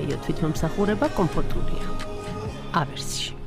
საიო თვითმომსახურება კომფორტულია. ავერსში.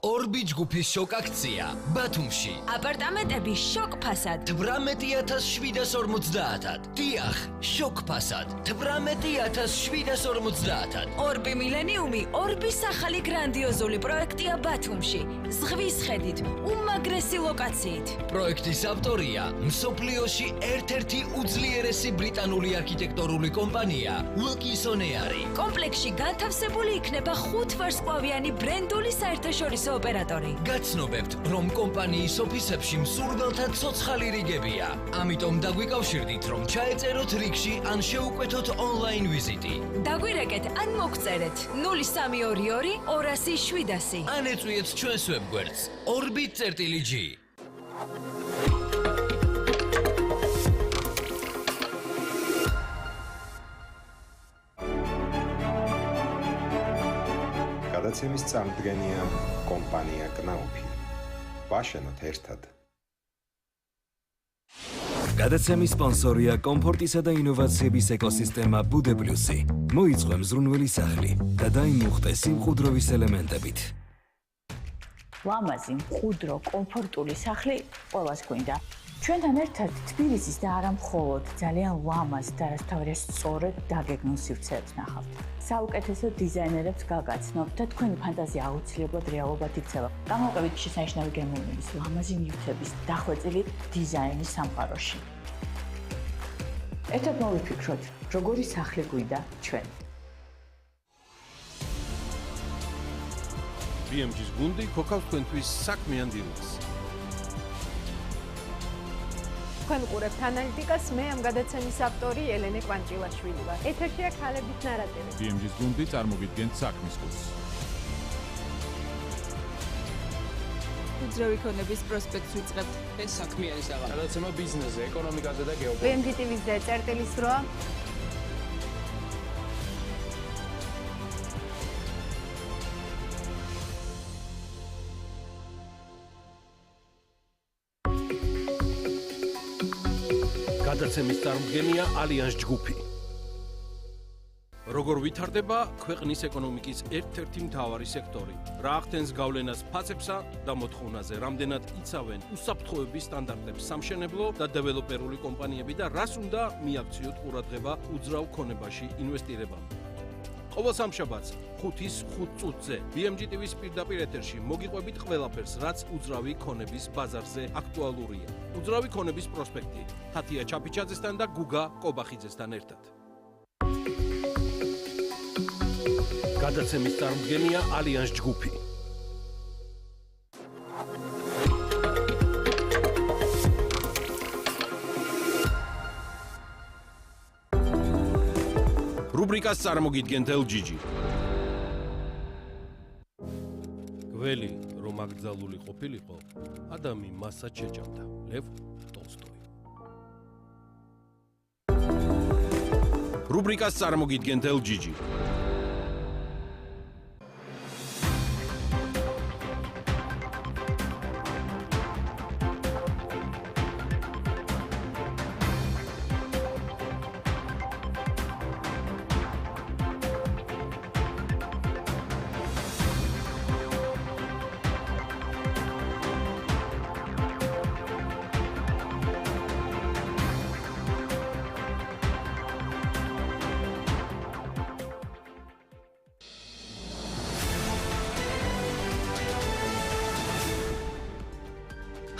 ორბი ჯგუფის შოკ აქცია ბათუმში. აპარტამენტები შოკ ფასად 18750-ად. დიახ, შოკ ფასად 18750-ად. ორბი მილენიუმი ორბის ახალი გრანდიოზული პროექტია ბათუმში. ზღვის ხედით, უმაგრესი ლოკაციით. პროექტის ავტორია მსოფლიოში ერთ-ერთი უძლიერესი ბრიტანული არქიტექტორული კომპანია ლოკისონეარი. კომპლექსში განთავსებული იქნება 5 ვარსკვლავიანი ბრენდული საერთაშორისო ოპერატორი. გაცნობებთ, რომ კომპანიის ოფისებში მსურველთა ცოცხალი რიგებია. ამიტომ დაგვიკავშირდით, რომ ჩაეწეროთ რიგში ან შეუკვეთოთ ონლაინ ვიზიტი. დაგვირეკეთ ან მოგწერეთ 0322 200 700. ან ეწვიეთ ჩვენს ვებგვერდს orbit.g. გადაცემის წამდგენია კომპანია კნაუფი. ვაშენოთ ერთად. გადაცემის სპონსორია კომფორტისა და ინოვაციების ეკოსისტემა ბუდე პლუსი. მოიწყო მზრუნველი სახლი და დაიმუხტე სიმყუდროვის ელემენტებით. ლამაზი, მყუდრო, კომფორტული სახლი ყველას გვინდა. ჩვენთან ერთად თბილისის და არა მხოლოდ ძალიან ლამაზ და რასთავარია სწორედ დაგეგმილ სივრცეებს ნახავთ. საუკეთესო დიზაინერებს გაგაცნობთ და თქვენი ფანტაზია აუცილებლად რეალობად იქცევა. გამოვყევით შესანიშნავი გემოვნების, ლამაზი ნივთების, დახვეწილი დიზაინის სამყაროში. ერთად მოვიფიქროთ, როგორი სახლი გვინდა ჩვენ. BMG-ის გუნდი ქოქავს თქვენთვის საქმიან დილას. თქვენ უყურებთ ანალიტიკას, მე ამ გადაცემის ავტორი ელენე კვანჭილაშვილი ვარ. ეთერშია ქალების ნარატივი. BMG-ის გუნდი წარმოგიდგენთ საქმის კურსს. უძრავი ქონების პროსპექტს ვიწყებთ. ეს საქმიანი საღამო. გადაცემა ბიზნესზე, ეკონომიკაზე და გეოპოლიტიკაზე. BMG TV-ზე წერტილის დროა. გადაცემის წარმომადგენელია ალიანს ჯგუფი. როგორ ვითარდება ქვეყნის ეკონომიკის ერთ-ერთი მთავარი სექტორი? რა ახდენს გავლენას ფასებსა და მოთხოვნაზე? რამდენად იცავენ უსაფრთხოების სტანდარტებს სამშენებლო და დეველოპერული კომპანიები და რას უნდა მიაქციოთ ყურადღება უძრავ ქონებაში ინვესტირებამ? ყოველ სამშაბათს 5-ის 5 წუთზე BMG TV-ის პირდაპირ ეთერში მოგიყვებით ყველაფერს, რაც უძრავი ქონების ბაზარზე აქტუალურია. უძრავი ქონების პროსპექტი თათია ჩაფიჩაძესთან და გუგა კობახიძესთან ერთად. გადაცემის წარმომადგენელია ალიანს ჯგუფი. რუბრიკას წარმოგიდგენთ LGG. გველი რომ აკრძალული ყოფილიყო, ადამი მასად შეჭამდა. ლევ ტოლსტოი. რუბრიკას წარმოგიდგენთ LGG.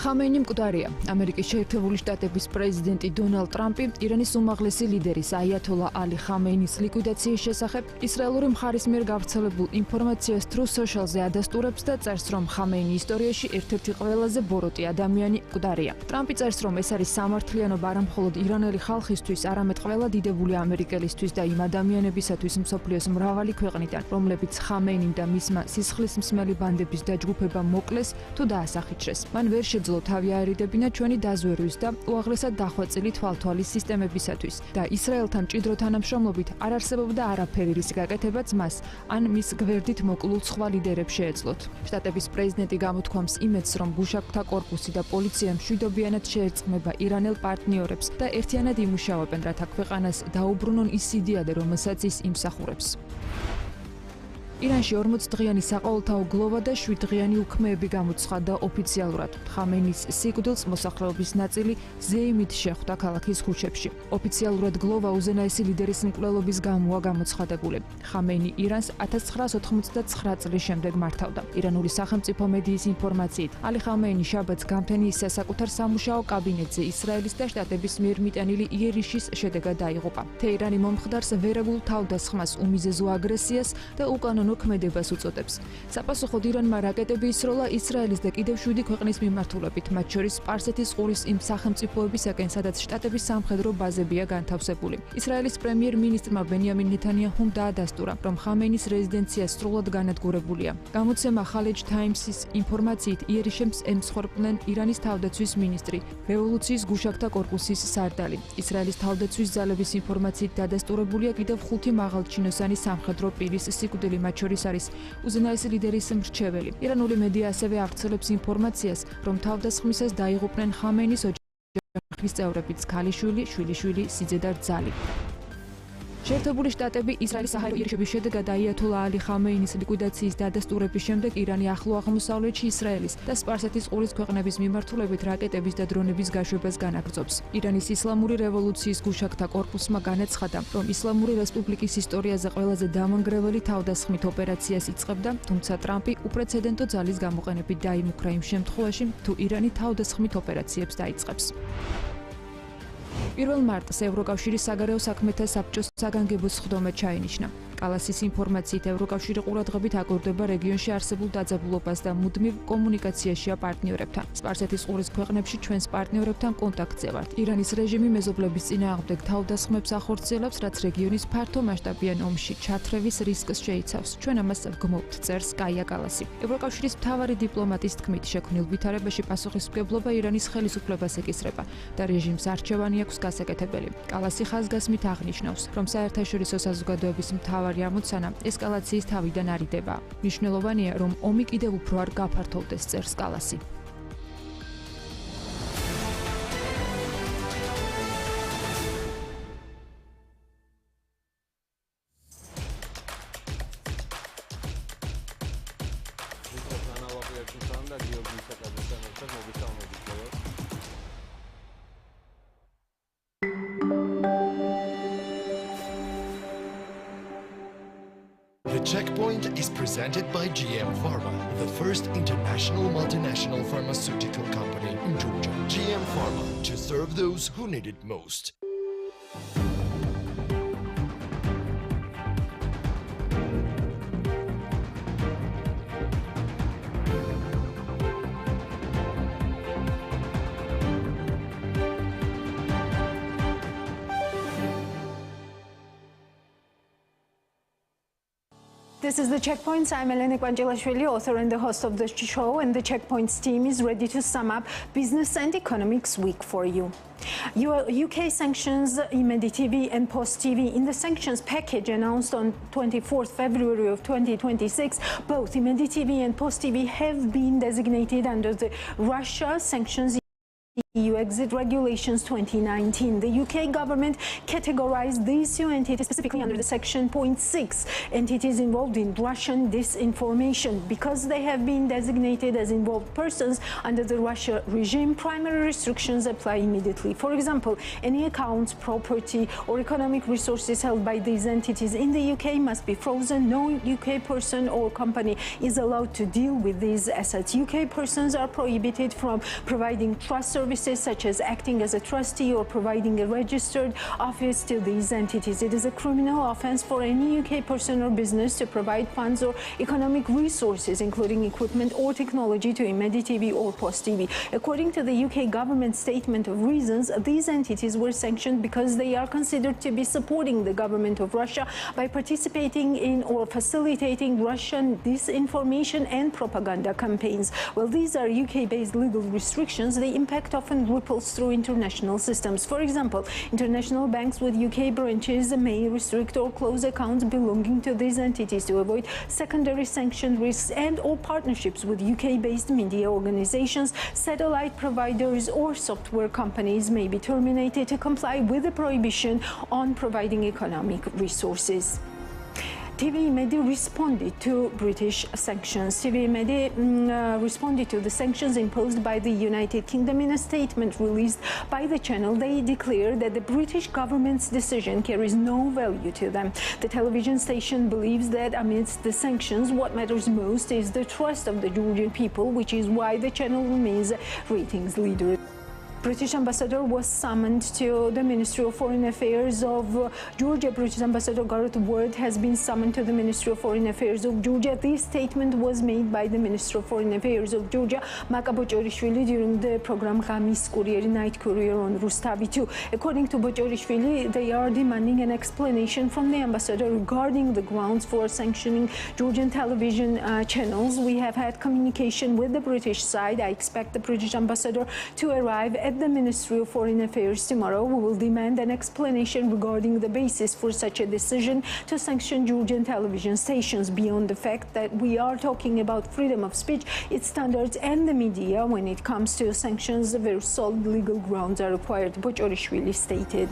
ხამეინი მკვდარია. ამერიკის შეერთებული შტატების პრეზიდენტი დონალდ ტრამპი ირანის უმაღლესი ლიდერის აიათოლა ალი ხამეინის ლიკვიდაციის შესახებ ისრაელური მხარის მიერ გავრცელებულ ინფორმაციას Truth Social-ზე ადასტურებს და წერს, რომ ხამეინი ისტორიაში ერთ-ერთი ყველაზე ბოროტი ადამიანი მკვდარია. ტრამპი წერს, რომ ეს არის სამართლიანობა არა მხოლოდ ირანელი ხალხისთვის, არამედ ყველა დიდებული ამერიკელისთვის და იმ ადამიანებისათვის მსოფლიოს მრავალი ქვეყნიდან, რომლებიც ხამეინიმ და მისმა სისხლისმსმელი ბანდების დაჯგუფებამ მოკლეს თუ დაასახიჩრეს. მან ვერ შეძლო სამშობლო თავი აერიდებინა ჩვენი დაზვერვის და უაღრესად დახვეწილი თვალთვალის სისტემებისათვის და ისრაელთან მჭიდრო თანამშრომლობით არ არსებობდა არაფერი რის გაკეთებაც მას ან მის გვერდით მოკლულ სხვა ლიდერებს შეეძლოთ. შტატების პრეზიდენტი გამოთქვამს იმედს, რომ გუშაგთა კორპუსი და პოლიცია მშვიდობიანად შეერწყმება ირანელ პარტნიორებს და ერთიანად იმუშავებენ, რათა ქვეყანას დაუბრუნონ ის სიდიადე, რომელსაც ის იმსახურებს. ირანში 40-დღიანი საყოველთაო გლოვა და 7-დღიანი უქმეები გამოცხადდა ოფიციალურად. ხამეინის სიკვდილს მოსახლეობის ნაწილი ზეიმით შეხვდა ქალაქის ქუჩებში. ოფიციალურად გლოვა უზენაესი ლიდერის მკვლელობის გამოა გამოცხადებული. ხამეინი ირანს 1989 წლის შემდეგ მართავდა. ირანული სახელმწიფო მედიის ინფორმაციით, ალი ხამეინი შაბათს გამთენიისას საკუთარ სამუშაო კაბინეტზე ისრაელის და შტატების მიერ მიტანილი იერიშის შედეგად დაიღუპა. თეირანი მომხდარს ვერაგულ თავდასხმას, უმიზეზო აგრესიას და უკანონო ქმედებას უწოდებს. საპასუხოდ ირანმა რაკეტები ისროლა ისრაელის და კიდევ 7 ქვეყნის მიმართულებით, მათ შორის სპარსეთის ყურის იმ სახელმწიფოებისაკენ, სადაც შტატების სამხედრო ბაზებია განთავსებული. ისრაელის პრემიერ-მინისტრმა ბენიამინ ნეთანიაჰუმ დაადასტურა, რომ ხამეინის რეზიდენცია სრულად განადგურებულია. გამოცემა ხალეჯ თაიმსის ინფორმაციით, იერიშებს ემსხვერპლნენ ირანის თავდაცვის მინისტრი, რევოლუციის გუშაგთა კორპუსის სარდალი. ისრაელის თავდაცვის ძალების ინფორმაციით დადასტურებულია კიდევ 5 მაღალჩინოსანი სამხედრო პირის სიკვდილი, მათ შორის არის უზენაესი ლიდერის მრჩეველი. ირანული მედია ასევე აღწერებს ინფორმაციას, რომ თავდასხმისას დაიღუპნენ ხამეინის ოჯახის წევრებიც, ქალიშვილი, შვილიშვილი, სიძე და რძალი. შეერთებული შტატები ისრაელის საჰაერო იერიშების შედეგად აიათოლა ალი ხამეინის ლიკვიდაციის დადასტურების შემდეგ ირანი ახლო აღმოსავლეთში ისრაელის და სპარსეთის ყურის ქვეყნების მიმართულებით რაკეტების და დრონების გაშვებას განაგრძობს. ირანის ისლამური რევოლუციის გუშაგთა კორპუსმა განაცხადა, რომ ისლამური რესპუბლიკის ისტორიაზე ყველაზე დამანგრეველი თავდასხმით ოპერაციას იწყებდა, თუმცა ტრამპი უპრეცედენტო ძალის გამოყენებით დაიმუქრა იმ შემთხვევაში, თუ ირანი თავდასხმით ოპერაციებს დაიწყებს. 1 მარტს ევროკავშირის საგარეო საქმეთა საბჭოს საგანგებო სხდომა ჩაინიშნა. კალასის ინფორმაციით, ევროკავშირი ყურადღებით აკურდება რეგიონში არსებულ დაძაბულობას და მუდმივ კომუნიკაციაშია პარტნიორებთან. სპარსეთის ყურის ქვეყნებში ჩვენს პარტნიორებთან კონტაქტზე ვართ. ირანის რეჟიმი მეზობლების წინააღმდეგ თავდასხმებს ახორციელებს, რაც რეგიონის ფართო მასშტაბიან ომში ჩათრევის რისკს შეიცავს. ჩვენ ამას ვგმობთ, წერს კაია კალასი. ევროკავშირის მთავარი დიპლომატის თქმით, შექმნილ ვითარებაში პასუხისმგებლობა ირანის ხელისუფლებას ეკისრება და რეჟიმს არჩევანი აქვს გასაკეთებელი. კალასი ხაზგასმით აღნიშნავს, რომ საერთაშორისო საზოგადოების მთავარი ამოცანა ესკალაციის თავიდან არიდება. მნიშვნელოვანია, რომ ომი კიდევ უფრო არ გაფართოვდეს, წერს კალასი. The Checkpoint is presented by GM Pharma, the first international multinational pharmaceutical company in Georgia. GM Pharma, to serve those who need it most. This is the Checkpoints. I'm Elena Kvangelashvili, author and the host of the show, and the Checkpoints team is ready to sum up business and economics week for you. UK sanctions, Imedi TV and POSTV. In the sanctions package announced on 24th February of 2026, both Imedi TV and POSTV have been designated under the Russia sanctions EU exit regulations 2019. The UK government categorized these two entities specifically under the section 0.6 entities involved in Russian disinformation. Because they have been designated as involved persons under the Russia regime, primary restrictions apply immediately. For example, any accounts, property or economic resources held by these entities in the UK must be frozen. No UK person or company is allowed to deal with these assets. UK persons are prohibited from providing trust services resources, such as acting as a trustee or providing a registered office to these entities. It is a criminal offence for any UK person or business to provide funds or economic resources, including equipment or technology, to Imedi TV or POSTV. According to the UK government statement of reasons, these entities were sanctioned because they are considered to be supporting the government of Russia by participating in or facilitating Russian disinformation and propaganda campaigns. While these are UK-based legal restrictions, the impact often ripples through international systems. For example, international banks with UK branches may restrict or close accounts belonging to these entities to avoid secondary sanction risks, and or partnerships with UK-based media organizations, satellite providers or software companies may be terminated to comply with the prohibition on providing economic resources. TV Imedi responded to British sanctions. TV Imedi responded to the sanctions imposed by the United Kingdom. In a statement released by the channel, they declared that the British government's decision carries no value to them. The television station believes that amidst the sanctions, what matters most is the trust of the Georgian people, which is why the channel remains a ratings leader. British ambassador was summoned to the Ministry of Foreign Affairs of Georgia. British Ambassador Gareth Ward has been summoned to the Ministry of Foreign Affairs of Georgia. This statement was made by the Minister of Foreign Affairs of Georgia, Maka Bochorishvili, during the program Ghamis Courier Night Courier on Rustavi 2. According to Bochorishvili, they are demanding an explanation from the ambassador regarding the grounds for sanctioning Georgian television channels. We have had communication with the British side. I expect the British ambassador to arrive at the Ministry of Foreign Affairs tomorrow. We will demand an explanation regarding the basis for such a decision to sanction Georgian television stations. Beyond the fact that we are talking about freedom of speech, its standards and the media, when it comes to sanctions, very solid legal grounds are required, Bochorishvili stated.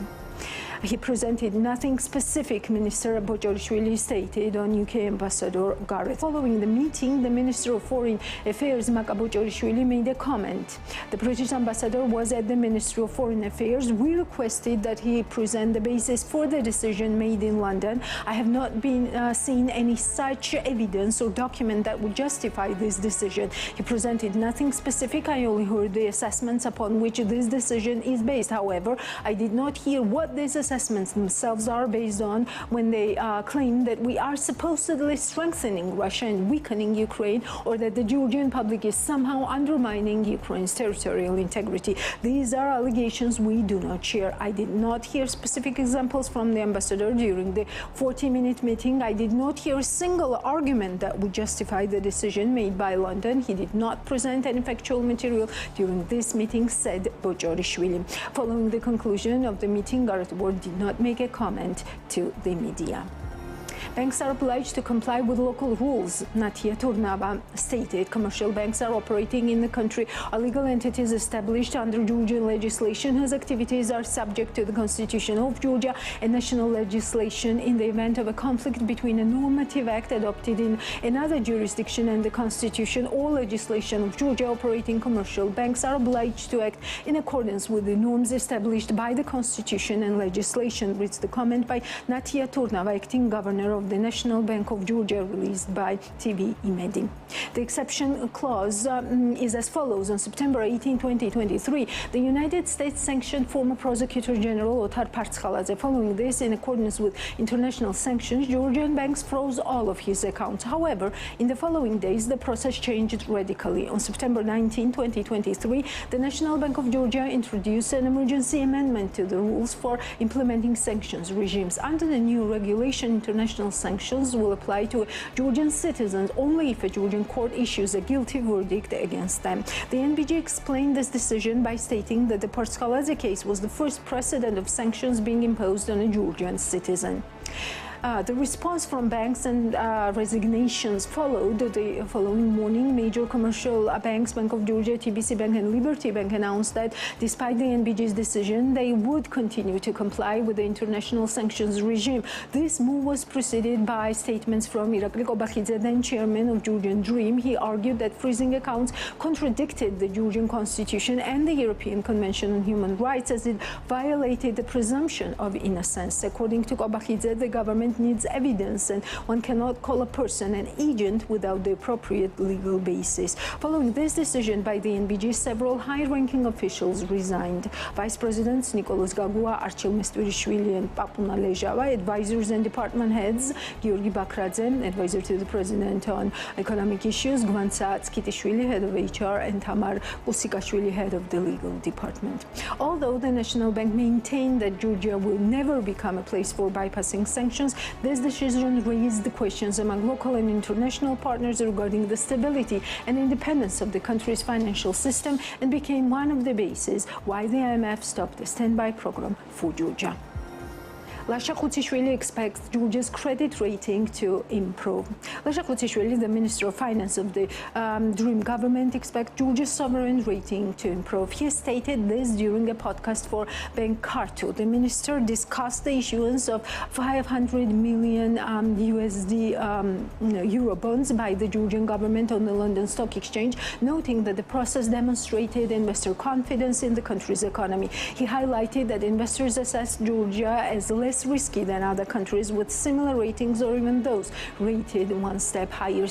He presented nothing specific, Minister Bochorishvili stated on UK Ambassador Gareth. Following the meeting, the Minister of Foreign Affairs, Maka Bochorishvili, made a comment. The British ambassador was at the Ministry of Foreign Affairs. We requested that he present the basis for the decision made in London. I have not been seen any such evidence or document that would justify this decision. He presented nothing specific. I only heard the assessments upon which this decision is based. However, I did not hear what these assessments themselves are based on when they claim that we are supposedly strengthening Russia and weakening Ukraine, or that the Georgian public is somehow undermining Ukraine's territorial integrity. These are allegations we do not share. I did not hear specific examples from the ambassador during the 40-minute meeting. I did not hear a single argument that would justify the decision made by London. He did not present any factual material during this meeting, said Bochorishvili. Following the conclusion of the meeting, Gareth Ward did not make a comment to the media. Banks are obliged to comply with local rules, Natia Turnava stated. Commercial banks are operating in the country are legal entities established under Georgian legislation whose activities are subject to the Constitution of Georgia and national legislation. In the event of a conflict between a normative act adopted in another jurisdiction and the Constitution or legislation of Georgia, operating commercial banks are obliged to act in accordance with the norms established by the Constitution and legislation, reads the comment by Natia Turnava, acting governor of the National Bank of Georgia, released by TV Imedi. The exception clause is as follows. On September 18, 2023, the United States sanctioned former Prosecutor General Otar Partsxaladze. Following this, in accordance with international sanctions, Georgian banks froze all of his accounts. However, in the following days, the process changed radically. On September 19, 2023, the National Bank of Georgia introduced an emergency amendment to the rules for implementing sanctions regimes. Under the new regulation, international sanctions will apply to Georgian citizens only if a Georgian court issues a guilty verdict against them. The NBG explained this decision by stating that the Partsxaladze case was the first precedent of sanctions being imposed on a Georgian citizen. The response from banks and resignations followed. The following morning, major commercial banks, Bank of Georgia, TBC Bank and Liberty Bank, announced that despite the NBG's decision, they would continue to comply with the international sanctions regime. This move was preceded by statements from Irakli Obliged, then chairman of Georgian Dream. He argued that freezing accounts contradicted the Georgian Constitution and the European Convention on Human Rights, as it violated the presumption of innocence. According to Obliged, the government government needs evidence, and one cannot call a person an agent without the appropriate legal basis. Following this decision by the NBG, several high-ranking officials resigned. Vice Presidents Nicolas Gagua, Archil Mestverishvili and Papuna Lejava, advisors and department heads, Georgi Bakradze, advisor to the President on economic issues, Gvansa Tskitishvili, head of HR, and Tamar Usikashvili, head of the legal department. Although the National Bank maintained that Georgia will never become a place for bypassing sanctions, this decision raised the questions among local and international partners regarding the stability and independence of the country's financial system and became one of the bases why the IMF stopped the standby program for Georgia. Lasha Khutsishvili expects Georgia's credit rating to improve. Lasha Khutsishvili, the Minister of Finance of the Dream government, expects Georgia's sovereign rating to improve. He stated this during a podcast for Bank Kartu. The minister discussed the issuance of 500 million USD euro bonds by the Georgian government on the London Stock Exchange, noting that the process demonstrated investor confidence in the country's economy. He highlighted that investors assess Georgia as less risky than other countries with similar ratings or even those rated one step higher.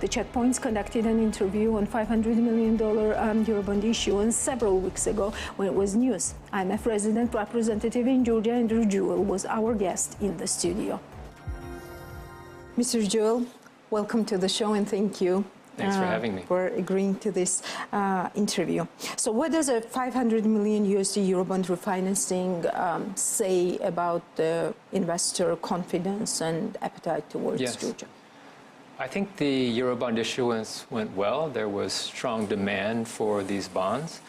The checkpoints conducted an interview on $500 million Eurobond issuance several weeks ago when it was news. IMF resident representative in Georgia, Andrew Jewell, was our guest in the studio. Mr. Jewell, welcome to the show and thank you. Thanks for having me. For agreeing to this interview. So what does a 500 million USD Eurobond refinancing say about the investor confidence and appetite towards Georgia? I think the Eurobond issuance went well. There was strong demand for these bonds.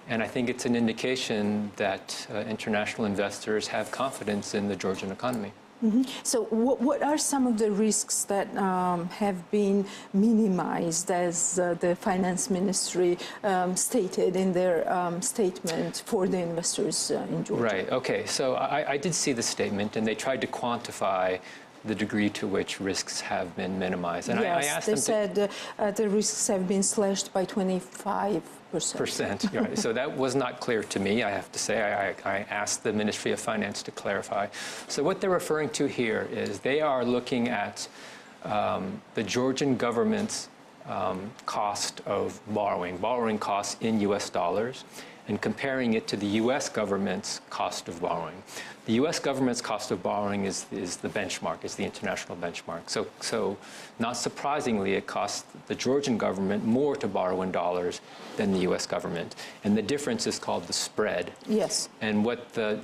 And I think it's an indication that international investors have confidence in the Georgian economy. So what are some of the risks that have been minimized, as the finance ministry stated in their statement for the investors in Georgia? Right. Okay. So I did see the statement, and they tried to quantify the degree to which risks have been minimized. And yes, I asked they them said the risks have been slashed by 25%. Right. So that was not clear to me, I have to say. I asked the Ministry of Finance to clarify. So what they're referring to here is they are looking at the Georgian government's cost of borrowing costs in U.S. dollars, and comparing it to the U.S. government's cost of borrowing. The U.S. government's cost of borrowing is the benchmark, is the international benchmark. So not surprisingly, it costs the Georgian government more to borrow in dollars than the U.S. government. And the difference is called the spread. Yes. And what the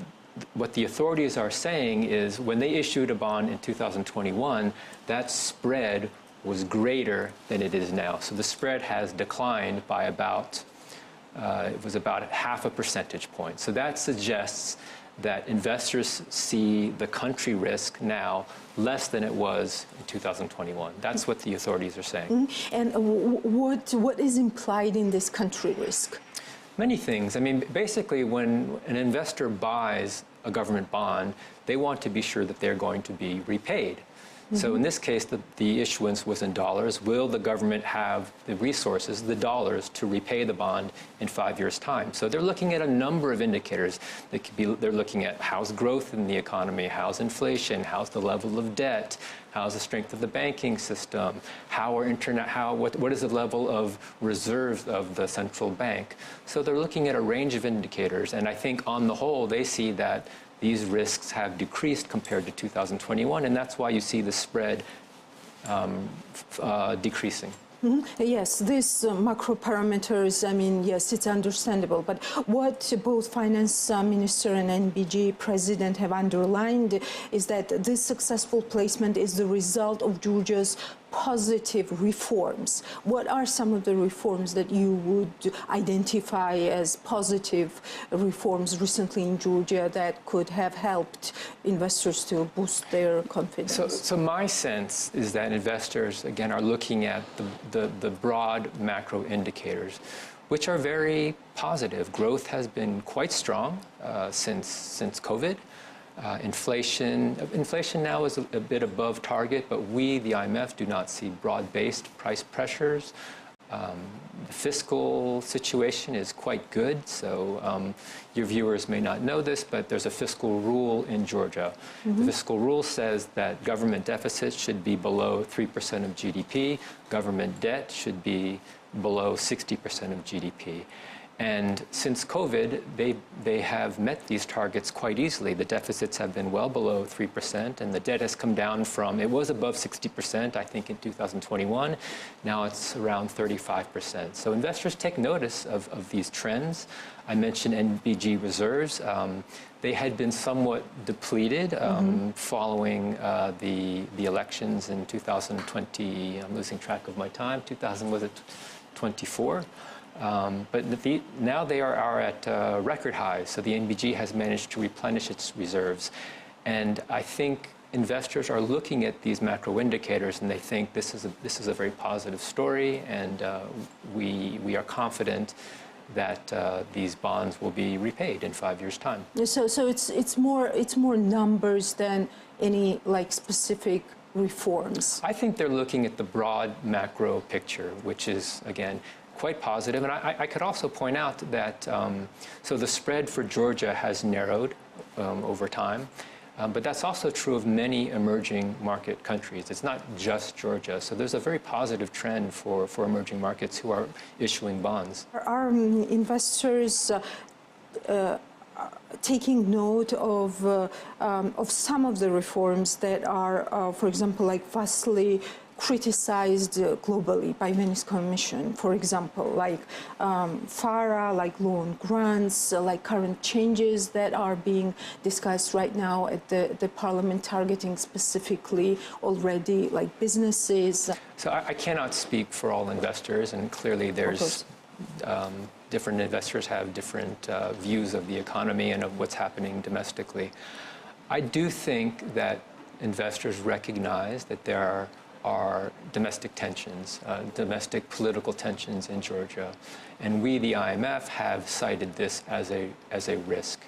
authorities are saying is when they issued a bond in 2021, that spread was greater than it is now. So the spread has declined by about it was about half a percentage point. So that suggests that investors see the country risk now less than it was in 2021. That's what the authorities are saying. And what is implied in this country risk? Many things. I mean, basically, when an investor buys a government bond, they want to be sure that they're going to be repaid. So in this case, the issuance was in dollars. Will the government have the resources, the dollars, to repay the bond in 5 years' time? So they're looking at a number of indicators. They're looking at how's growth in the economy, how's inflation, how's the level of debt, how's the strength of the banking system, what is the level of reserves of the central bank. So they're looking at a range of indicators, and I think on the whole, they see that these risks have decreased compared to 2021, and that's why you see the spread decreasing. Yes, these macro parameters, I mean, yes, it's understandable. But what both Finance Minister and NBG President have underlined is that this successful placement is the result of Georgia's positive reforms. What are some of the reforms that you would identify as positive reforms recently in Georgia that could have helped investors to boost their confidence? So my sense is that investors, again, are looking at the broad macro indicators, which are very positive. Growth has been quite strong since COVID. Inflation now is a bit above target, but we, the IMF, do not see broad-based price pressures. The fiscal situation is quite good, so your viewers may not know this, but there's a fiscal rule in Georgia. The fiscal rule says that government deficits should be below 3% of GDP, government debt should be below 60% of GDP. And since COVID, they have met these targets quite easily. The deficits have been well below 3%, and the debt has come down from, it was above 60%, I think, in 2021. Now it's around 35%. So investors take notice of these trends. I mentioned NBG reserves. They had been somewhat depleted following the elections in 2020. I'm losing track of my time. 2024. But now they are at record highs, so the NBG has managed to replenish its reserves. And I think investors are looking at these macro indicators and they think this is a very positive story, and we are confident that these bonds will be repaid in 5 years' time. So it's more numbers than any like specific reforms. I think they're looking at the broad macro picture, which is, again, quite positive. And I could also point out that, so the spread for Georgia has narrowed over time, but that's also true of many emerging market countries. It's not just Georgia. So there's a very positive trend for emerging markets who are issuing bonds. Are investors taking note of some of the reforms that are, for example, like vastly criticized globally by Venice Commission, for example, like FARA, like loan grants, like current changes that are being discussed right now at the Parliament, targeting specifically already like businesses? So I cannot speak for all investors, and clearly there's different investors have different views of the economy and of what's happening domestically. I do think that investors recognize that there are domestic tensions, domestic political tensions in Georgia. And we, the IMF, have cited this as a risk.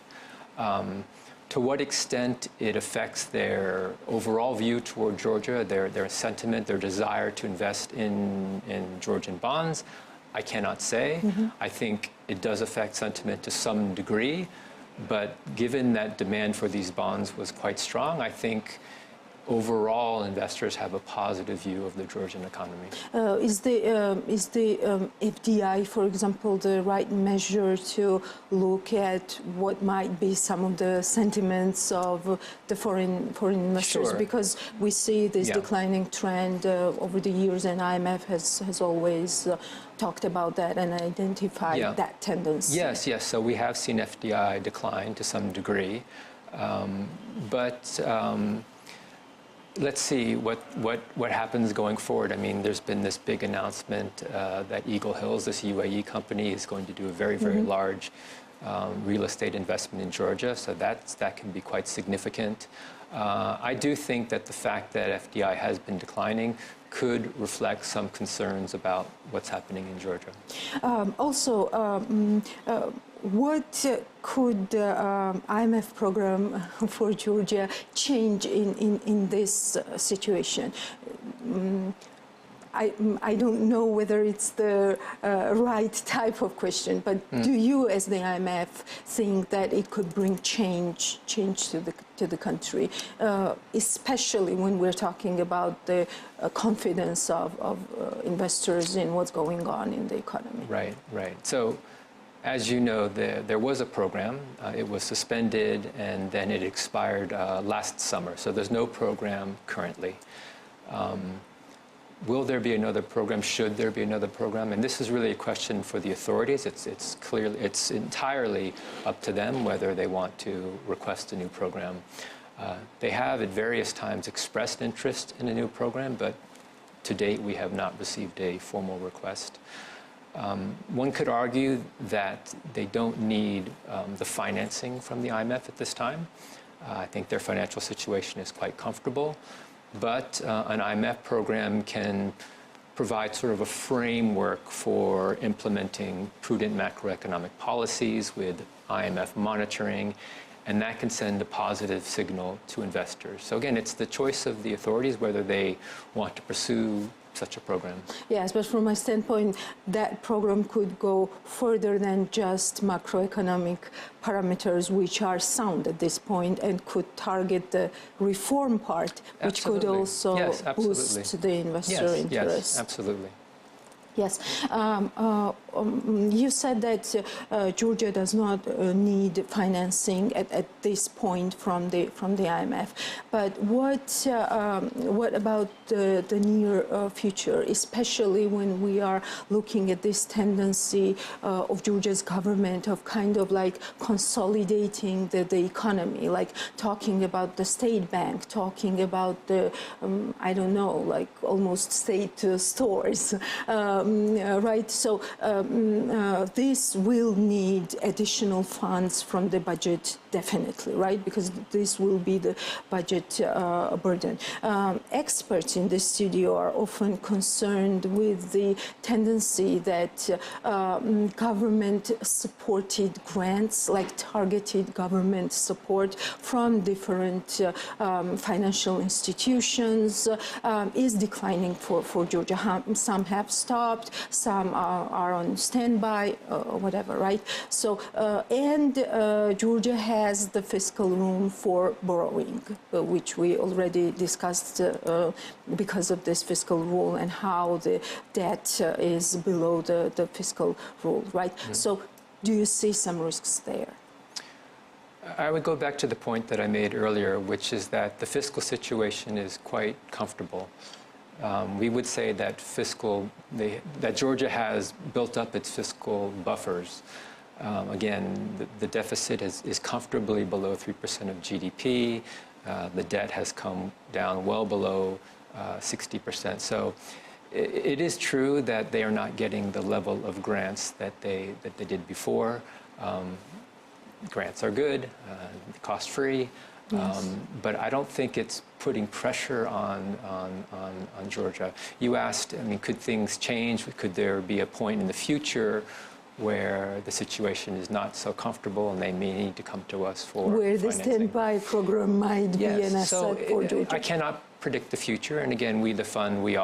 To what extent it affects their overall view toward Georgia, their sentiment, their desire to invest in Georgian bonds, I cannot say. I think it does affect sentiment to some degree, but given that demand for these bonds was quite strong, I think overall, investors have a positive view of the Georgian economy. Is the FDI, for example, the right measure to look at what might be some of the sentiments of the foreign investors? Sure. Because we see this declining trend over the years, and IMF has always talked about that and identified that tendency. Yes. So we have seen FDI decline to some degree, but let's see what happens going forward. I mean, there's been this big announcement that Eagle Hills, this UAE company, is going to do a very large real estate investment in Georgia, so that can be quite significant. I do think that the fact that FDI has been declining could reflect some concerns about what's happening in Georgia. What could IMF program for Georgia change in this situation? I don't know whether it's the right type of question, but do you, as the IMF, think that it could bring change to the country, especially when we're talking about the confidence of investors in what's going on in the economy? Right. So, as you know, there was a program. It was suspended, and then it expired last summer. So there's no program currently. Will there be another program? Should there be another program? And this is really a question for the authorities. It's entirely up to them whether they want to request a new program. They have at various times expressed interest in a new program, but to date we have not received a formal request. One could argue that they don't need the financing from the IMF at this time. I think their financial situation is quite comfortable. But an IMF program can provide sort of a framework for implementing prudent macroeconomic policies with IMF monitoring, and that can send a positive signal to investors. So again, it's the choice of the authorities whether they want to pursue such a program. Yes, but from my standpoint, that program could go further than just macroeconomic parameters, which are sound at this point, and could target the reform part, which could also boost the investor interest. Yes, absolutely. Yes. You said that Georgia does not need financing at this point from the IMF. But what about the near future, especially when we are looking at this tendency of Georgia's government of kind of like consolidating the economy, like talking about the state bank, talking about the, I don't know, like almost state stores. Right, so this will need additional funds from the budget, definitely, right? Because this will be the budget burden. Experts in the studio are often concerned with the tendency that government-supported grants, like targeted government support from different financial institutions, is declining for Georgia. Some have stopped. Some are on standby, whatever, right? So, and Georgia has the fiscal room for borrowing, which we already discussed because of this fiscal rule and how the debt is below the fiscal rule, right? Mm-hmm. So, do you see some risks there? I would go back to the point that I made earlier, which is that the fiscal situation is quite comfortable. We would say that that Georgia has built up its fiscal buffers. Again, the deficit is comfortably below 3% of GDP. The debt has come down well below 60%. So it is true that they are not getting the level of grants that they did before. Grants are good, cost-free. Yes. But I don't think it's putting pressure on Georgia. You asked, I mean, could things change? Could there be a point in the future where the situation is not so comfortable and they may need to come to us for where financing? The standby program might be an asset for Georgia? I cannot predict the future. And again, we, the fund, we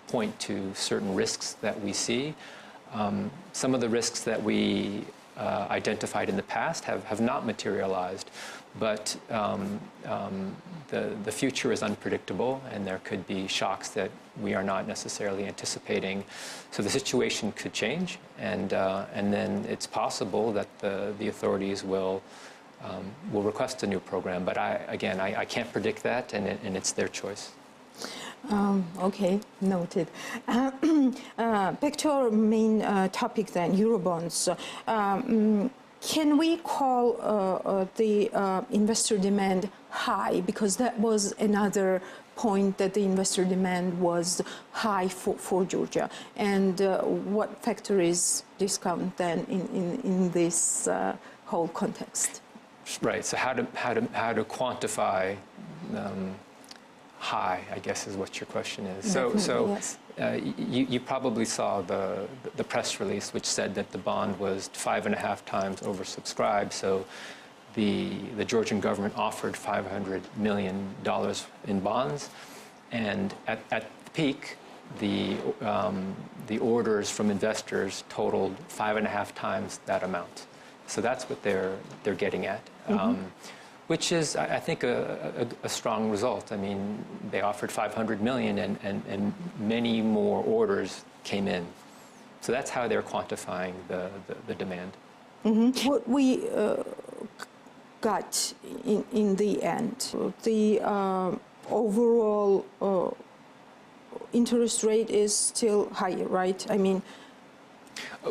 point to certain risks that we see. Some of the risks that we identified in the past have not materialized. But the future is unpredictable, and there could be shocks that we are not necessarily anticipating. So the situation could change, and then it's possible that the authorities will request a new program. But I can't predict that, and it's their choice. Okay, noted. Back to our main topic then, Eurobonds. Can we call the investor demand high? Because that was another point, that the investor demand was high for Georgia. And what factor is discount then in this whole context? Right. So how to quantify high, I guess, is what your question is. So yes. You probably saw the press release, which said that the bond was 5.5 times oversubscribed. So the Georgian government offered $500 million in bonds, and at the peak, the orders from investors totaled 5.5 times that amount. So that's what they're getting at. Mm-hmm. Which is, I think, a strong result. I mean, they offered $500 million, and many more orders came in. So that's how they're quantifying the demand. Mm-hmm. What we got in the end, the overall interest rate is still higher, right? I mean,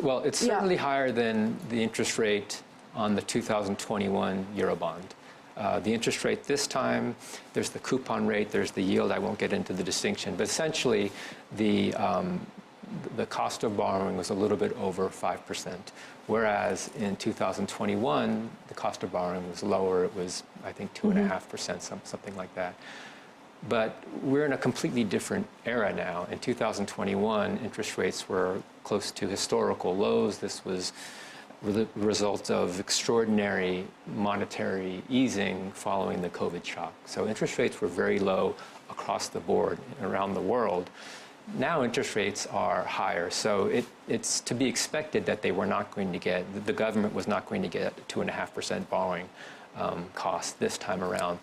well, it's certainly higher than the interest rate on the 2021 Eurobond. The interest rate this time, there's the coupon rate, there's the yield. I won't get into the distinction, but essentially the cost of borrowing was a little bit over 5%, whereas in 2021 the cost of borrowing was lower. It was, I think, 2.5%, something like that. But we're in a completely different era now. In 2021, interest rates were close to historical lows. This was the result of extraordinary monetary easing following the COVID shock. So interest rates were very low across the board around the world. Now interest rates are higher, so it's to be expected that they were not going to get, the government was not going to get 2.5% borrowing cost this time around.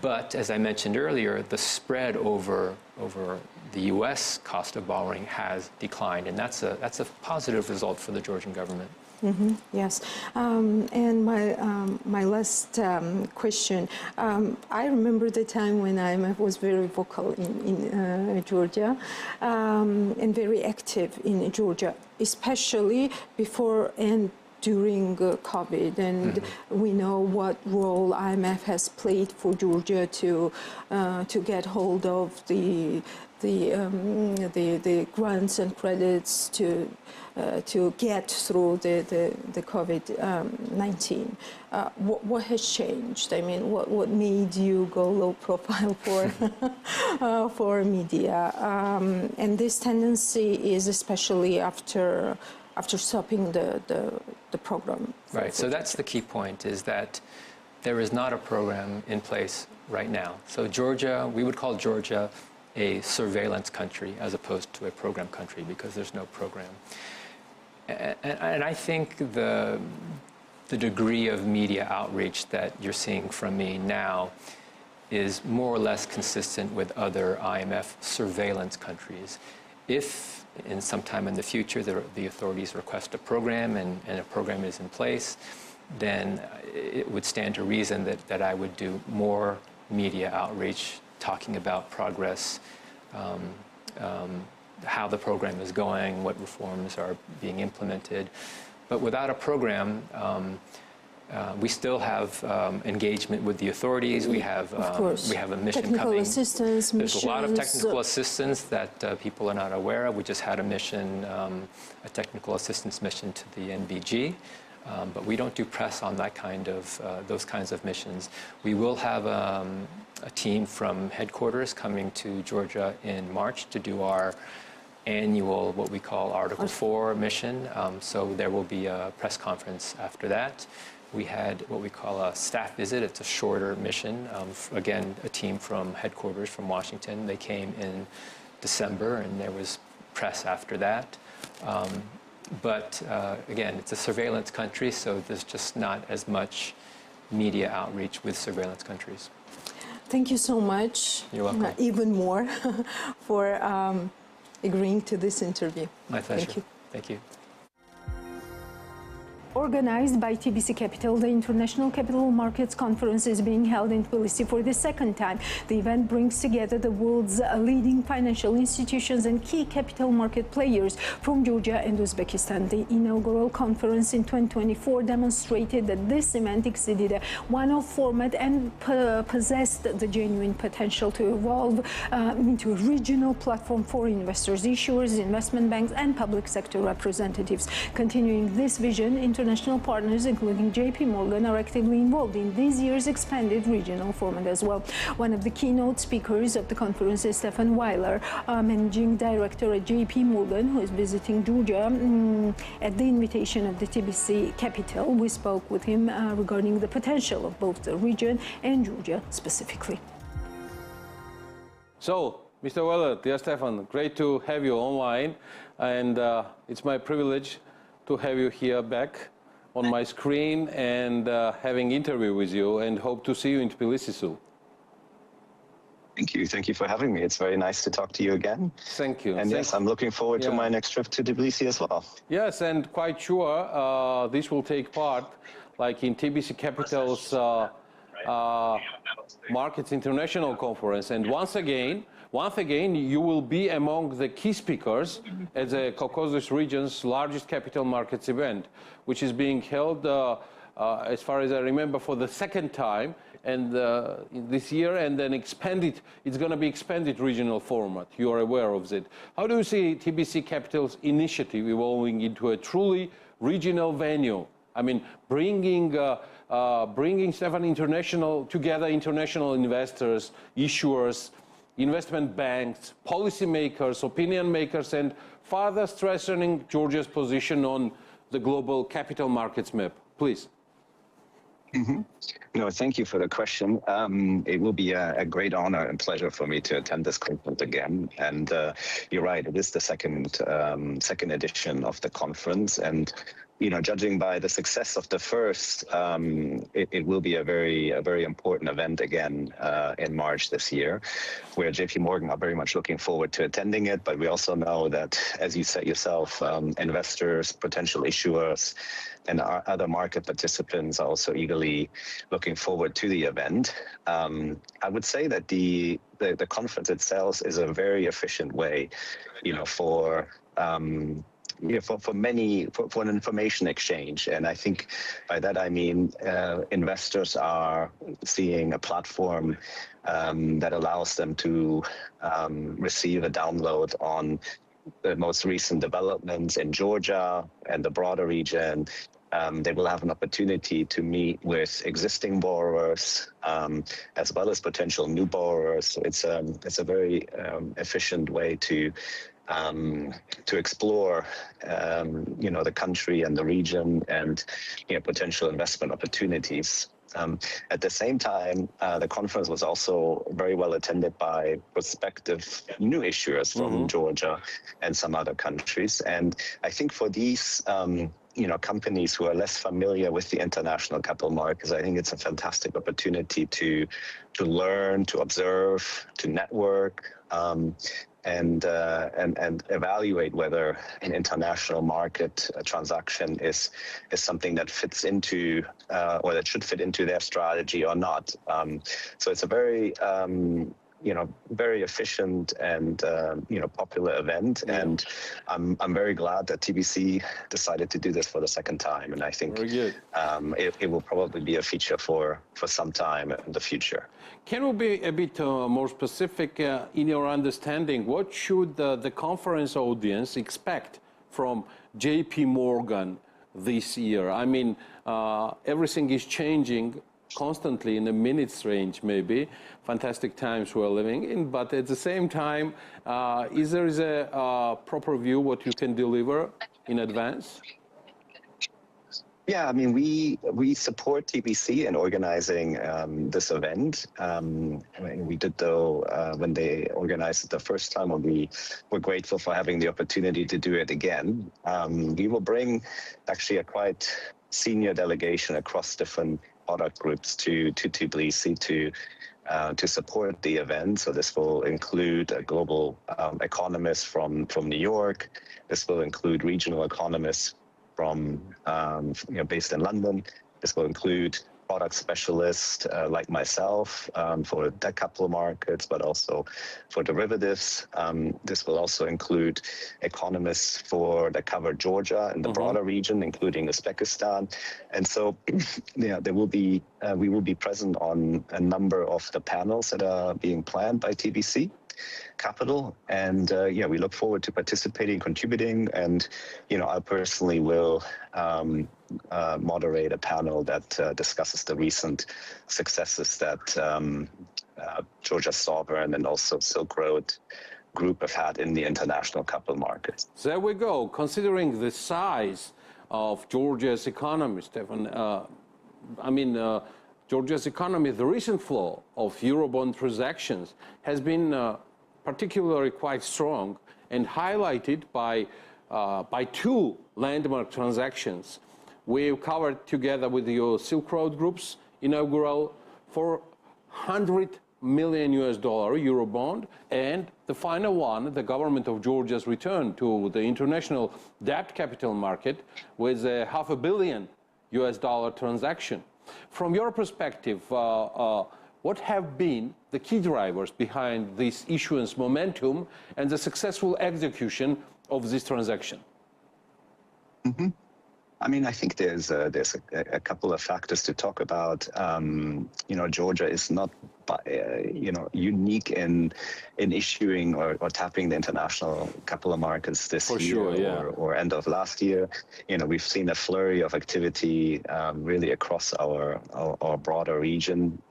But as I mentioned earlier, the spread over the U.S. cost of borrowing has declined, and that's a positive result for the Georgian government. Mm-hmm. Yes, and my last question. I remember the time when IMF was very vocal in Georgia and very active in Georgia, especially before and during COVID, and we know what role IMF has played for Georgia to get hold of the grants and credits to get through the COVID-19. What has changed? I mean, what made you go low profile for media? And this tendency is especially after stopping the program. Right, so that's the key point, is that there is not a program in place right now. So Georgia, we would call Georgia a surveillance country as opposed to a program country because there's no program. And I think the degree of media outreach that you're seeing from me now is more or less consistent with other IMF surveillance countries. If in some time in the future the authorities request a program and a program is in place, then it would stand to reason that I would do more media outreach talking about progress, how the program is going, what reforms are being implemented. But without a program, we still have engagement with the authorities. We have a mission technical coming. Assistance, There's a lot of technical assistance that people are not aware of. We just had a mission, a technical assistance mission to the NBG, but we don't do press on that kind of those kinds of missions. We will have a team from headquarters coming to Georgia in March to do our annual, what we call Article 4 mission. So there will be a press conference after that. We had what we call a staff visit. It's a shorter mission. Again, a team from headquarters from Washington. They came in December, and there was press after that. But again, it's a surveillance country, so there's just not as much media outreach with surveillance countries. Thank you so much. You're welcome. Even more for agreeing to this interview. My pleasure. Thank you. Thank you. Organized by TBC Capital, the International Capital Markets Conference is being held in Tbilisi for the second time. The event brings together the world's leading financial institutions and key capital market players from Georgia and Uzbekistan. The inaugural conference in 2024 demonstrated that this event exceeded a one-off format and possessed the genuine potential to evolve into a regional platform for investors, issuers, investment banks, and public sector representatives. Continuing this vision, international partners, including JP Morgan, are actively involved in this year's expanded regional format as well. One of the keynote speakers of the conference is Stefan Weiler, managing director at JP Morgan, who is visiting Georgia at the invitation of the TBC Capital. We spoke with him regarding the potential of both the region and Georgia specifically. So, Mr. Weiler, dear Stefan, great to have you online, and it's my privilege to have you here back on my screen and having an interview with you, and hope to see you in Tbilisi soon. Thank you. Thank you for having me. It's very nice to talk to you again. Thank you. And yes, I'm looking forward to my next trip to Tbilisi as well. Yes, and quite sure this will take part, like in TBC Capital's Markets International Conference. And once again, you will be among the key speakers at the Caucasus region's largest capital markets event, which is being held, as far as I remember, for the second time and this year, and then expanded. It's going to be expanded regional format. You are aware of it. How do you see TBC Capital's initiative evolving into a truly regional venue? I mean, bringing Stefan together international investors, issuers, investment banks, policymakers, opinion makers, and further strengthening Georgia's position on the global capital markets map? Please. No, thank you for the question. It will be a great honor and pleasure for me to attend this conference again. And you're right, it is the second edition of the conference. And judging by the success of the first, it will be a very important event again in March this year, where JP Morgan are very much looking forward to attending it. But we also know that, as you said yourself, investors, potential issuers, and our other market participants are also eagerly looking forward to the event. I would say that the conference itself is a very efficient way, for an information exchange. And I think by that I mean investors are seeing a platform that allows them to receive a download on the most recent developments in Georgia and the broader region. They will have an opportunity to meet with existing borrowers as well as potential new borrowers. So it's a very efficient way to explore, the country and the region and potential investment opportunities. At the same time, the conference was also very well attended by prospective new issuers from Georgia and some other countries. And I think for these companies who are less familiar with the international capital markets, I think it's a fantastic opportunity to learn, to observe, to network, and evaluate whether an international market transaction is something that fits into or that should fit into their strategy or not. So it's a very very efficient and popular event, and I'm very glad that TBC decided to do this for the second time, and I think it will probably be a feature for some time in the future. Can we be a bit more specific in your understanding? What should the conference audience expect from JP Morgan this year? I mean, everything is changing constantly in a minutes range, maybe. Fantastic times we're living in, but at the same time, is there a proper view what you can deliver in advance? Yeah, I mean, we support TBC in organizing this event. We did, though, when they organized it the first time, and we were grateful for having the opportunity to do it again. We will bring actually a quite senior delegation across different product groups to TBC to support the event. So this will include a global economist from New York. This will include regional economists from based in London. This will include product specialists like myself for debt capital markets, but also for derivatives. This will also include economists that cover Georgia and the broader region, including Uzbekistan. And so, we will be present on a number of the panels that are being planned by TBC Capital, and we look forward to participating, contributing, and I personally will moderate a panel that discusses the recent successes that Georgia Sovereign and also Silk Road Group have had in the international capital markets. So there we go. Considering the size of Georgia's economy, Stefan, Georgia's economy, the recent flow of Eurobond transactions has been particularly quite strong and highlighted by two landmark transactions. We've covered together with your Silk Road Group's inaugural $400 million Eurobond, and the final one, the government of Georgia's return to the international debt capital market with a $500 million transaction. From your perspective, what have been the key drivers behind this issuance momentum and the successful execution of this transaction? I mean, I think there's a couple of factors to talk about. Georgia is not, unique in issuing or tapping the international capital markets this year or end of last year. We've seen a flurry of activity really across our broader region,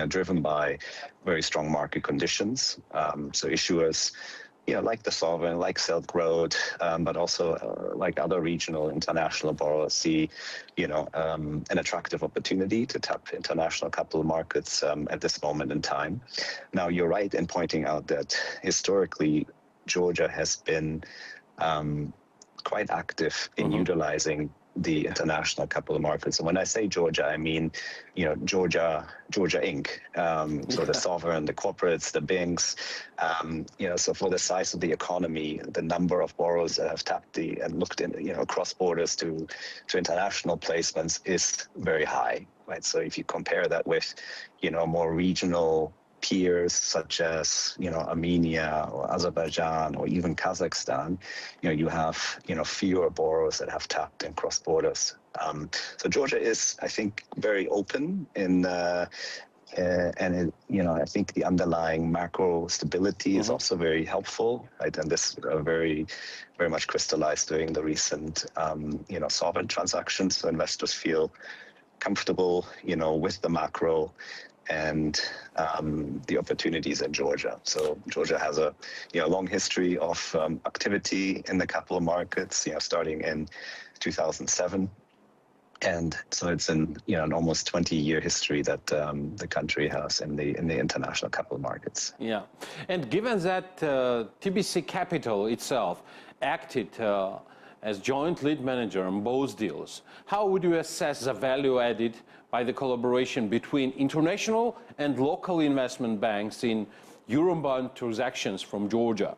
driven by very strong market conditions. So issuers like the sovereign, like Silk Road, but also like other regional international borrowers see, an attractive opportunity to tap international capital markets at this moment in time. Now, you're right in pointing out that historically, Georgia has been quite active in utilizing the international capital markets. And when I say Georgia, I mean, Georgia Inc. So the sovereign, the corporates, the banks. So for the size of the economy, the number of borrowers that have tapped and looked in, across borders to international placements is very high, right? So if you compare that with, more regional peers such as Armenia or Azerbaijan or even Kazakhstan, you have fewer borrowers that have tapped in cross borders. So Georgia is, I think, very open in and I think the underlying macro stability is also very helpful, right? And this very much crystallized during the recent sovereign transactions. So investors feel comfortable with the macro and the opportunities in Georgia. So Georgia has a long history of activity in the capital markets, starting in 2007. And so it's an almost 20-year history that the country has in the international capital markets. Yeah, and given that TBC Capital itself acted as joint lead manager on both deals, how would you assess the value added by the collaboration between international and local investment banks in Eurobond transactions from Georgia?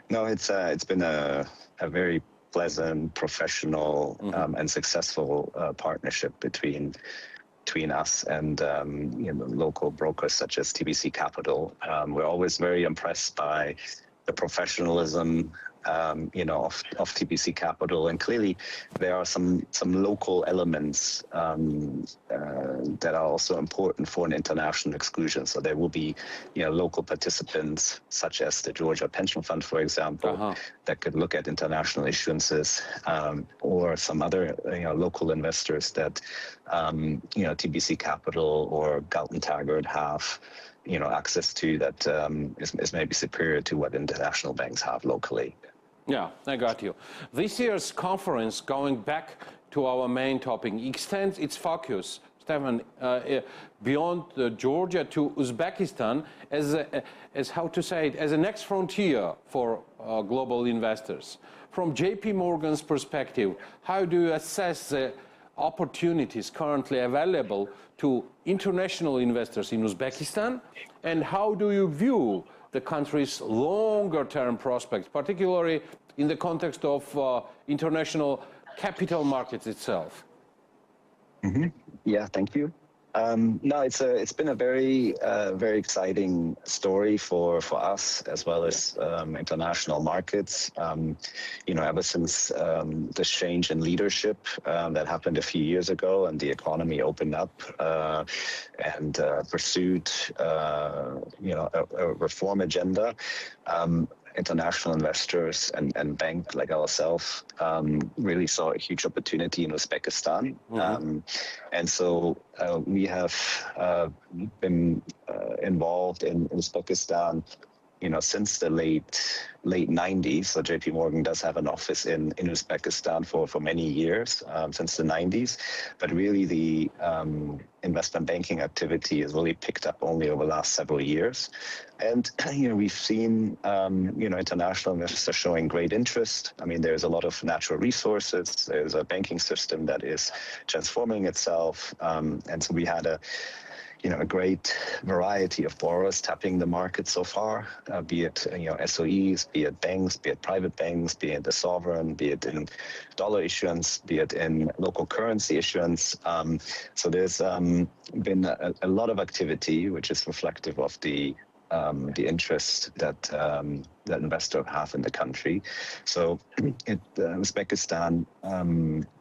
No, it's been a very pleasant, professional, and successful partnership between us and local brokers such as TBC Capital. We're always very impressed by the professionalism of TBC Capital, and clearly there are some local elements that are also important for an international exclusion. So there will be local participants such as the Georgia Pension Fund, for example, that could look at international issuances, or some other local investors that TBC Capital or Galton Taggart have access to that is maybe superior to what international banks have locally. Yeah, I got you. This year's conference, going back to our main topic, extends its focus, Stefan, beyond Georgia to Uzbekistan as how to say it, as a next frontier for global investors. From JP Morgan's perspective, how do you assess the opportunities currently available to international investors in Uzbekistan, and how do you view the country's longer-term prospects, particularly in the context of international capital markets itself? Yeah, thank you. No, it's been a very exciting story for us as well as international markets. Ever since the change in leadership that happened a few years ago, and the economy opened up and pursued a reform agenda. International investors and banks like ourselves really saw a huge opportunity in Uzbekistan. And so we have been involved in Uzbekistan since the late 90s. So JP Morgan does have an office in Uzbekistan for many years, since the 90s. But really the investment banking activity has really picked up only over the last several years. And we've seen international investors showing great interest. I mean, there's a lot of natural resources. There's a banking system that is transforming itself. And so we had a great variety of borrowers tapping the market so far, be it SOEs, be it banks, be it private banks, be it the sovereign, be it in dollar issuance, be it in local currency issuance. So there's been a lot of activity, which is reflective of the interest that investors have in the country. So Uzbekistan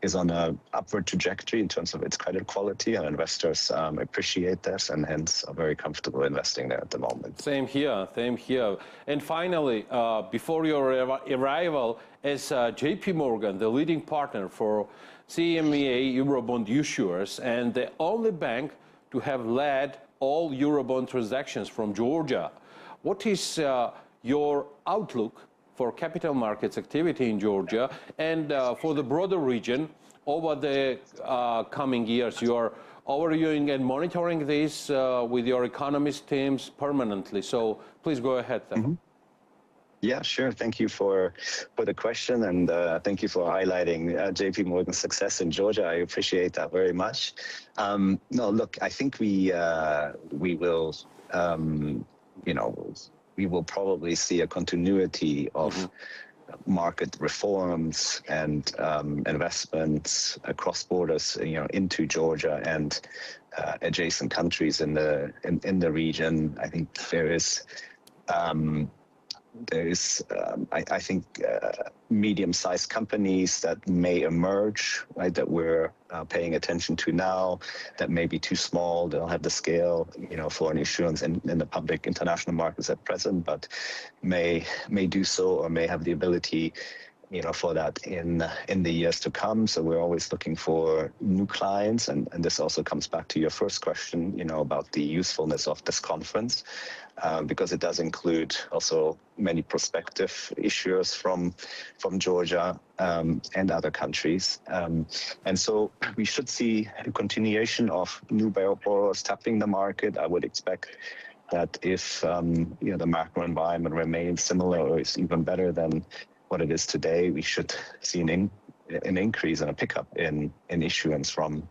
is on an upward trajectory in terms of its credit quality, and investors appreciate this and hence are very comfortable investing there at the moment. Same here, same here. And finally, before your arrival as JP Morgan, the leading partner for CMEA Eurobond issuers and the only bank to have led all Eurobond transactions from Georgia. What is your outlook for capital markets activity in Georgia and for the broader region over the coming years? You are overviewing and monitoring this with your economist teams permanently. So please go ahead. Yeah, sure. Thank you for the question, and thank you for highlighting JP Morgan's success in Georgia. I appreciate that very much. No, look, I think we will, we will probably see a continuity of market reforms and investments across borders, into Georgia and adjacent countries in the region. I think there is, I think, medium-sized companies that may emerge, right, that we're paying attention to now, that may be too small, they don't have the scale, for an issuance in the public international markets at present, but may do so or may have the ability, for that in the years to come. So we're always looking for new clients, and this also comes back to your first question, about the usefulness of this conference, because it does include also many prospective issuers from Georgia and other countries. And so we should see a continuation of new borrowers tapping the market. I would expect that if the macro environment remains similar or is even better than what it is today, we should see an increase and a pickup in issuance from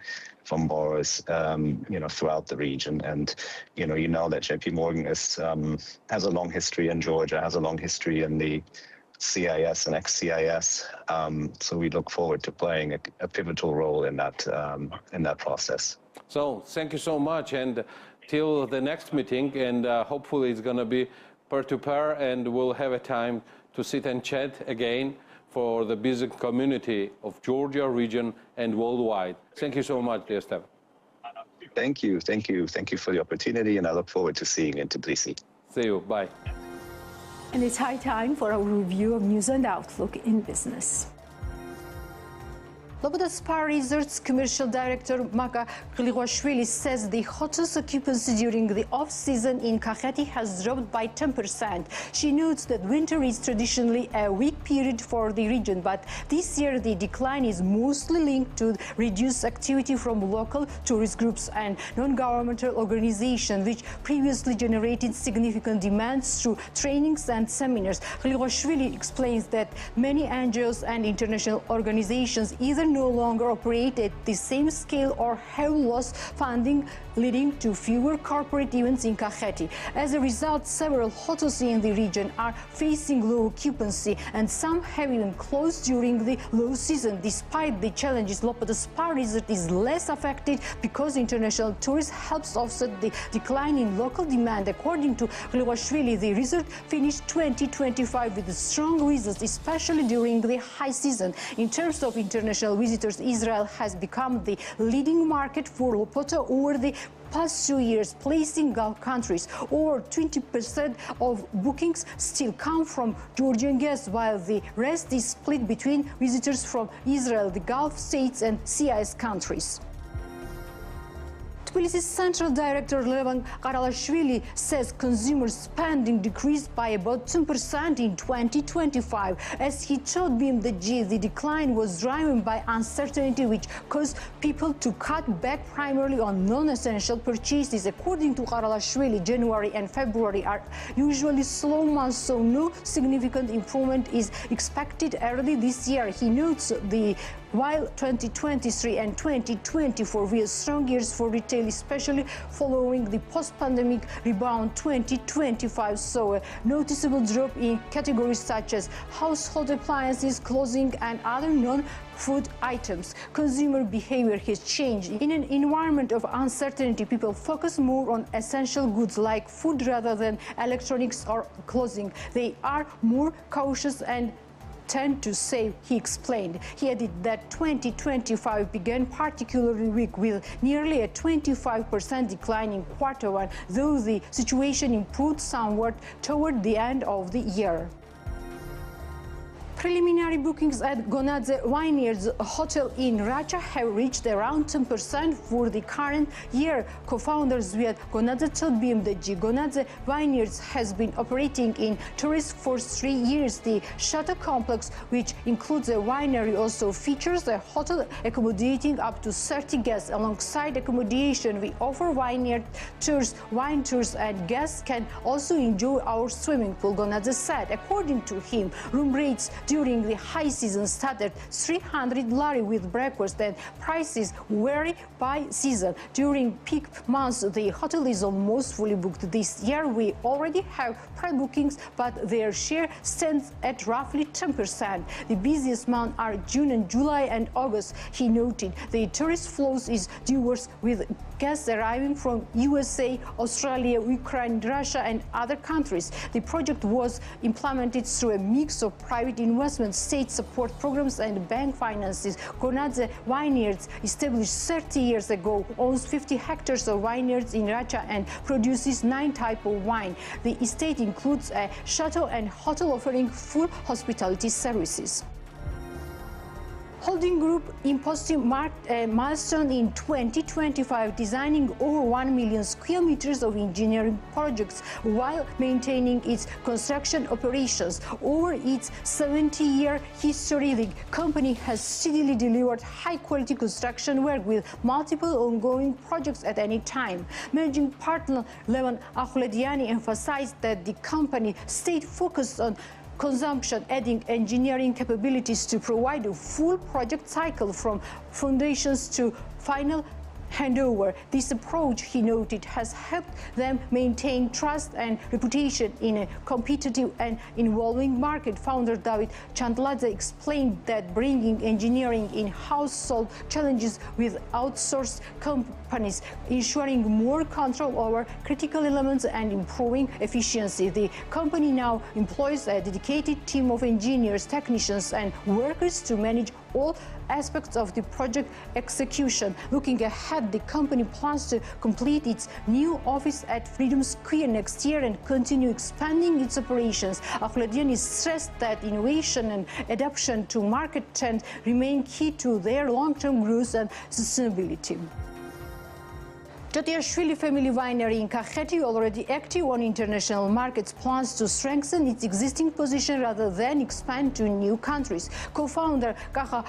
borrowers, throughout the region. And you know that JP Morgan has a long history in Georgia, has a long history in the CIS and ex-CIS. So we look forward to playing a pivotal role in that process. So thank you so much, and till the next meeting, and hopefully it's going to be peer-to-peer, and we'll have a time to sit and chat again for the business community of Georgia region and worldwide. Thank you so much, dear Stefan. Thank you for the opportunity, and I look forward to seeing you in Tbilisi. See you. Bye. And it's high time for our review of news and outlook in business. Loboda Spa Resorts Commercial Director Maka Glighashvili says the hotel's occupancy during the off-season in Kakheti has dropped by 10%. She notes that winter is traditionally a weak period for the region, but this year the decline is mostly linked to reduced activity from local tourist groups and non-governmental organizations, which previously generated significant demands through trainings and seminars. Glighashvili explains that many NGOs and international organizations either no longer operate at the same scale or have lost funding, leading to fewer corporate events in Kakheti. As a result, several hotels in the region are facing low occupancy, and some have even closed during the low season. Despite the challenges, Loboda Spa Resort is less affected because international tourists helps offset the decline in local demand. According to Glighashvili, the resort finished 2025 with strong results, especially during the high season. In terms of international visitors, Israel has become the leading market for Loboda over the past 2 years, placing Gulf countries. Over 20% of bookings still come from Georgian guests, while the rest is split between visitors from Israel, the Gulf states, and CIS countries. Tbilisi's Central Director Levan Qaralashvili says consumer spending decreased by about 10% in 2025. As he told BMDG, the decline was driven by uncertainty, which caused people to cut back primarily on non-essential purchases. According to Qaralashvili, January and February are usually slow months, so no significant improvement is expected early this year. He notes while 2023 and 2024 were strong years for retail, especially following the post-pandemic rebound, 2025 saw a noticeable drop in categories such as household appliances, clothing, and other non-food items. Consumer behavior has changed. In an environment of uncertainty, people focus more on essential goods like food rather than electronics or clothing. They are more cautious and tend to save, he explained. He added that 2025 began particularly weak, with nearly a 25% decline in Q1, though the situation improved somewhat toward the end of the year. Preliminary bookings at Gonadze Vineyards Hotel in Racha have reached around 10% for the current year. Co-founders with Gonadze told BMDG Gonadze Vineyards has been operating in tourist for 3 years. The Chateau complex, which includes a winery, also features a hotel accommodating up to 30 guests. Alongside accommodation, we offer vineyard tours, wine tours, and guests can also enjoy our swimming pool, Gonadze said. According to him, room rates during the high season start at 300 lari with breakfast, and prices vary by season. During peak months, the hotel is almost fully booked. This year, we already have pre-bookings, but their share stands at roughly 10%. The busiest months are June and July and August, he noted. The tourist flows is diverse, with guests arriving from USA, Australia, Ukraine, Russia, and other countries. The project was implemented through a mix of private investment, state support programs, and bank finances. Gonadze Vineyards, established 30 years ago, owns 50 hectares of vineyards in Racha and produces 9 types of wine. The estate includes a chateau and hotel offering full hospitality services. Holding Group POSTV marked a milestone in 2025, designing over 1 million square meters of engineering projects while maintaining its construction operations. Over its 70-year history, the company has steadily delivered high-quality construction work with multiple ongoing projects at any time. Managing partner Stefan emphasized that the company stayed focused on consumption, adding engineering capabilities to provide a full project cycle from foundations to final handover. This approach, he noted, has helped them maintain trust and reputation in a competitive and evolving market. Founder David Chandladze explained that bringing engineering in-house solved challenges with outsourced companies, ensuring more control over critical elements and improving efficiency. The company now employs a dedicated team of engineers, technicians, and workers to manage all aspects of the project execution. Looking ahead, the company plans to complete its new office at Freedom Square next year and continue expanding its operations. Akhladiani stressed that innovation and adaptation to market trends remain key to their long-term growth and sustainability. Jotiashvili Family Winery in Kakheti, already active on international markets, plans to strengthen its existing position rather than expand to new countries. Co-founder Kaha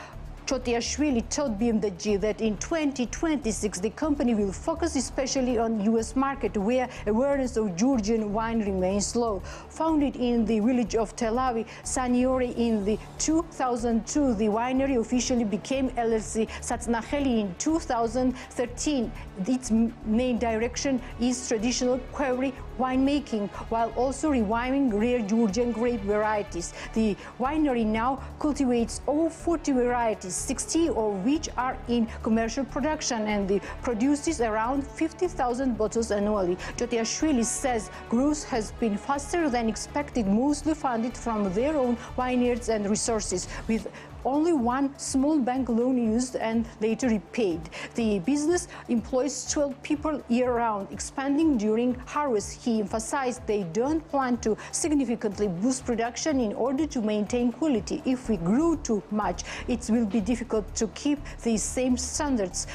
Jotiashvili told BMDG that in 2026 the company will focus especially on US market, where awareness of Georgian wine remains low. Founded in the village of Telavi, Saniori in the 2002, the winery officially became LLC Satnacheli in 2013. Its main direction is traditional quarry winemaking, while also reviving rare Georgian grape varieties. The winery now cultivates over 40 varieties, 60 of which are in commercial production, and produces around 50,000 bottles annually. Jotiashvili says growth has been faster than expected, mostly funded from their own vineyards and resources, with only one small bank loan used and later repaid. The business employs 12 people year-round, expanding during harvest. He emphasized they don't plan to significantly boost production in order to maintain quality. If we grow too much, it will be difficult to keep the same standards.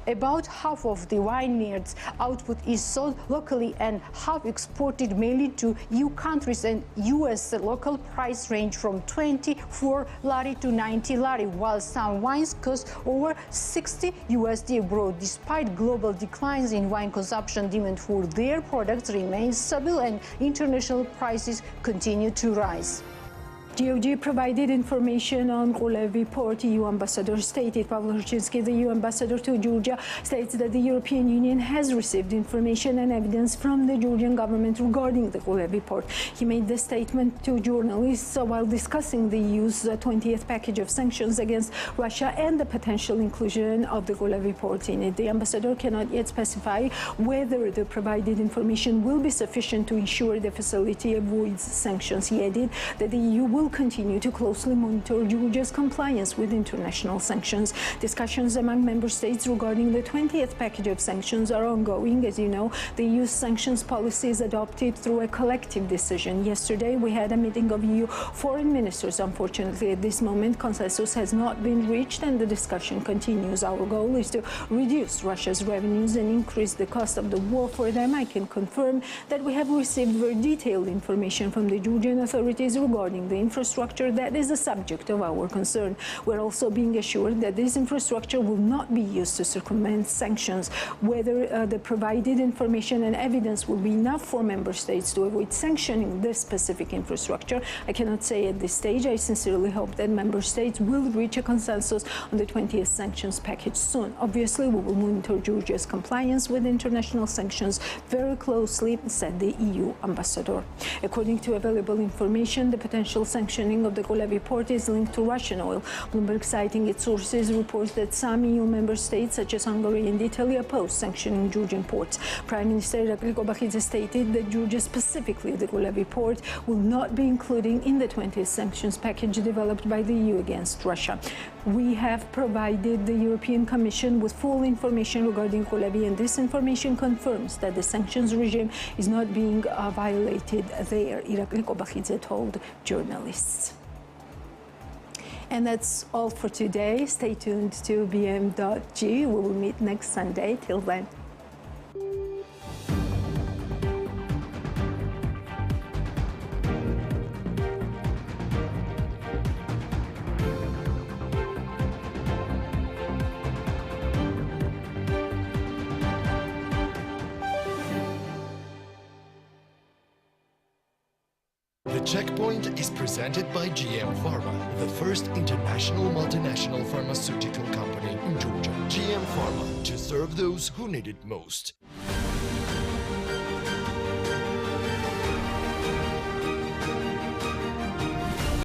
About half of the vineyard's output is sold locally and half exported mainly to EU countries and US. The local price range from 24 lari to 90 lari, while some wines cost over 60 USD abroad. Despite global declines in wine consumption, demand for their products remains stable and international prices continue to rise. DOJ provided information on Kulevi Port. EU Ambassador stated. Pavlo Hruchinsky, the EU Ambassador to Georgia, states that the European Union has received information and evidence from the Georgian government regarding the Kulevi Port. He made the statement to journalists while discussing the EU's 20th package of sanctions against Russia and the potential inclusion of the Kulevi Port in it. The ambassador cannot yet specify whether the provided information will be sufficient to ensure the facility avoids sanctions. He added that the EU will will continue to closely monitor Georgia's compliance with international sanctions. Discussions among member states regarding the 20th package of sanctions are ongoing. As you know, the EU's sanctions policy is adopted through a collective decision. Yesterday, we had a meeting of EU foreign ministers. Unfortunately, at this moment, consensus has not been reached and the discussion continues. Our goal is to reduce Russia's revenues and increase the cost of the war for them. I can confirm that we have received very detailed information from the Georgian authorities regarding the infrastructure that is the subject of our concern. We're also being assured that this infrastructure will not be used to circumvent sanctions. Whether the provided information and evidence will be enough for member states to avoid sanctioning this specific infrastructure, I cannot say at this stage. I sincerely hope that member states will reach a consensus on the 20th sanctions package soon. Obviously, we will monitor Georgia's compliance with international sanctions very closely, said the EU ambassador. According to available information, the potential sanctioning of the Kulevi Port is linked to Russian oil. Bloomberg, citing its sources, reports that some EU member states, such as Hungary and Italy, oppose sanctioning Georgian ports. Prime Minister Obliged stated that Georgia, specifically the Kulevi Port, will not be included in the 20th sanctions package developed by the EU against Russia. We have provided the European Commission with full information regarding Kulevi, and this information confirms that the sanctions regime is not being violated there, Irakli Kobakhidze told journalists. And that's all for today. Stay tuned to bm.g. We will meet next Sunday. Till then. The Checkpoint is presented by GM Pharma, the first international multinational pharmaceutical company in Georgia. GM Pharma, to serve those who need it most.